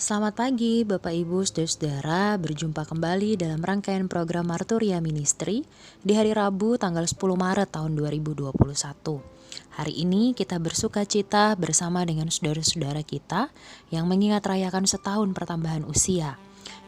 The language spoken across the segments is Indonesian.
Selamat pagi Bapak Ibu Saudara-saudara, berjumpa kembali dalam rangkaian program Marturia Ministry di hari Rabu tanggal 10 Maret tahun 2021. Hari ini kita bersuka cita bersama dengan saudara-saudara kita yang mengingat rayakan setahun pertambahan usia,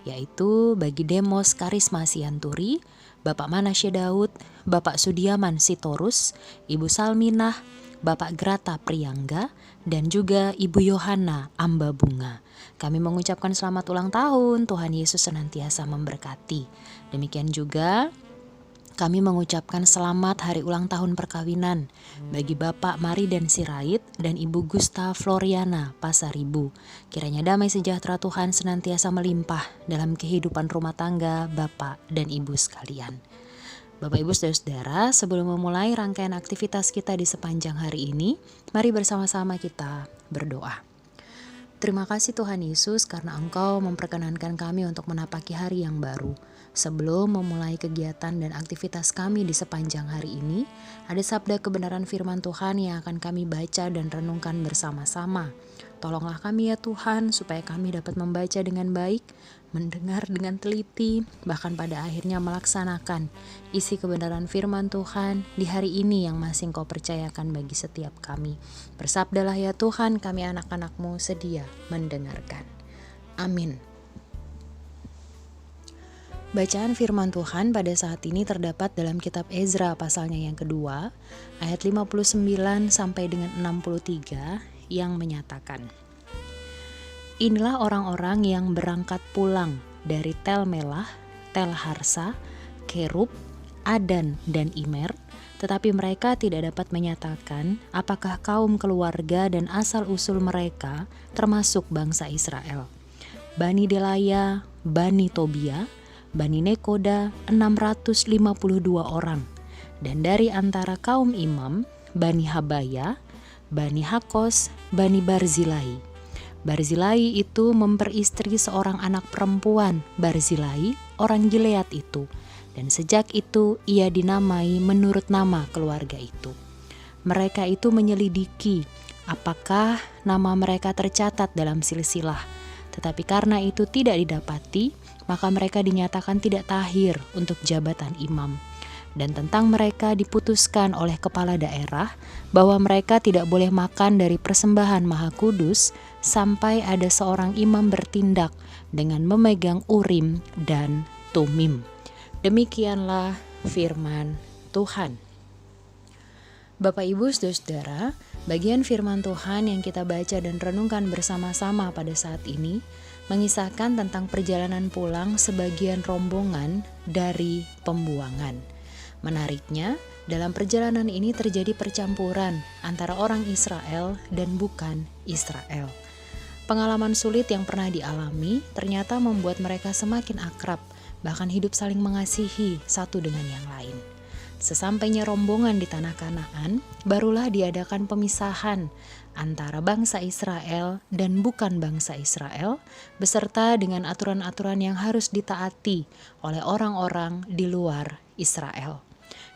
yaitu bagi Demos Karisma Sianturi, Bapak Manasya Daud, Bapak Sudiaman Sitorus, Ibu Salminah, Bapak Grata Priyangga, dan juga Ibu Yohana Amba Bunga. Kami mengucapkan selamat ulang tahun, Tuhan Yesus senantiasa memberkati. Demikian juga kami mengucapkan selamat hari ulang tahun perkawinan bagi Bapak Mari dan Sirait dan Ibu Gusta Floriana Pasaribu. Kiranya damai sejahtera Tuhan senantiasa melimpah dalam kehidupan rumah tangga Bapak dan Ibu sekalian. Bapak Ibu Saudara-saudara, sebelum memulai rangkaian aktivitas kita di sepanjang hari ini, mari bersama-sama kita berdoa. Terima kasih Tuhan Yesus karena Engkau memperkenankan kami untuk menapaki hari yang baru. Sebelum memulai kegiatan dan aktivitas kami di sepanjang hari ini, ada sabda kebenaran firman Tuhan yang akan kami baca dan renungkan bersama-sama. Tolonglah kami ya Tuhan, supaya kami dapat membaca dengan baik, mendengar dengan teliti, bahkan pada akhirnya melaksanakan isi kebenaran firman Tuhan di hari ini yang masih Engkau percayakan bagi setiap kami. Bersabdalah ya Tuhan, kami anak-anak-Mu sedia mendengarkan. Amin. Bacaan firman Tuhan pada saat ini terdapat dalam kitab Ezra pasalnya yang kedua, ayat 59 sampai dengan 63 yang menyatakan, Inilah orang-orang yang berangkat pulang dari Tel Melah, Tel Harsa, Kerub, Adan, dan Imer, tetapi mereka tidak dapat menyatakan apakah kaum keluarga dan asal-usul mereka termasuk bangsa Israel. Bani Delaya, Bani Tobia, Bani Nekoda 652 orang, dan dari antara kaum imam, Bani Habaya, Bani Hakos, Bani Barzilai. Barzilai itu memperistri seorang anak perempuan, Barzilai, orang Gilead itu, dan sejak itu ia dinamai menurut nama keluarga itu. Mereka itu menyelidiki apakah nama mereka tercatat dalam silsilah, tetapi karena itu tidak didapati, maka mereka dinyatakan tidak tahir untuk jabatan imam. Dan tentang mereka diputuskan oleh kepala daerah bahwa mereka tidak boleh makan dari persembahan Maha Kudus sampai ada seorang imam bertindak dengan memegang Urim dan Tumim. Demikianlah firman Tuhan. Bapak Ibu Saudara-saudara, bagian firman Tuhan yang kita baca dan renungkan bersama-sama pada saat ini mengisahkan tentang perjalanan pulang sebagian rombongan dari pembuangan. Menariknya, dalam perjalanan ini terjadi percampuran antara orang Israel dan bukan Israel. Pengalaman sulit yang pernah dialami ternyata membuat mereka semakin akrab, bahkan hidup saling mengasihi satu dengan yang lain. Sesampainya rombongan di tanah Kanaan, barulah diadakan pemisahan antara bangsa Israel dan bukan bangsa Israel, beserta dengan aturan-aturan yang harus ditaati oleh orang-orang di luar Israel.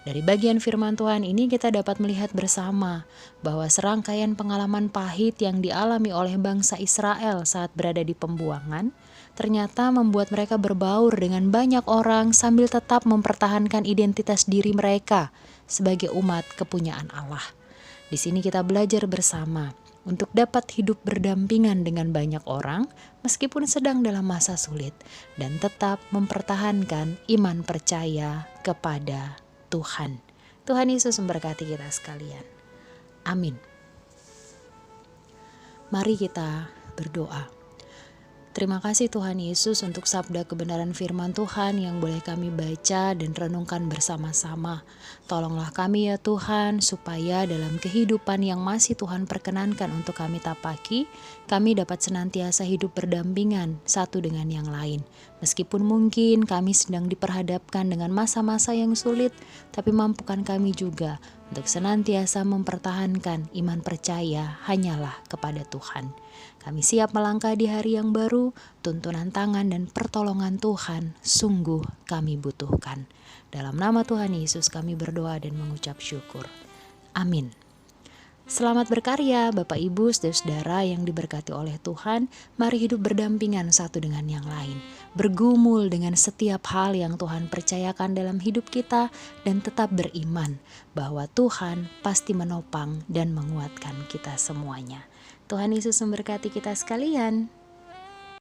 Dari bagian firman Tuhan ini kita dapat melihat bersama bahwa serangkaian pengalaman pahit yang dialami oleh bangsa Israel saat berada di pembuangan ternyata membuat mereka berbaur dengan banyak orang sambil tetap mempertahankan identitas diri mereka sebagai umat kepunyaan Allah. Di sini kita belajar bersama untuk dapat hidup berdampingan dengan banyak orang meskipun sedang dalam masa sulit dan tetap mempertahankan iman percaya kepada Tuhan. Tuhan Yesus memberkati kita sekalian. Amin. Mari kita berdoa. Terima kasih Tuhan Yesus untuk sabda kebenaran firman Tuhan yang boleh kami baca dan renungkan bersama-sama. Tolonglah kami ya Tuhan, supaya dalam kehidupan yang masih Tuhan perkenankan untuk kami tapaki, kami dapat senantiasa hidup berdampingan satu dengan yang lain. Meskipun mungkin kami sedang diperhadapkan dengan masa-masa yang sulit, tapi mampukan kami juga untuk senantiasa mempertahankan iman percaya hanyalah kepada Tuhan. Kami siap melangkah di hari yang baru, tuntunan tangan dan pertolongan Tuhan sungguh kami butuhkan. Dalam nama Tuhan Yesus kami berdoa dan mengucap syukur. Amin. Selamat berkarya, Bapak Ibu, saudara-saudara yang diberkati oleh Tuhan. Mari hidup berdampingan satu dengan yang lain. Bergumul dengan setiap hal yang Tuhan percayakan dalam hidup kita dan tetap beriman bahwa Tuhan pasti menopang dan menguatkan kita semuanya. Tuhan Yesus memberkati kita sekalian.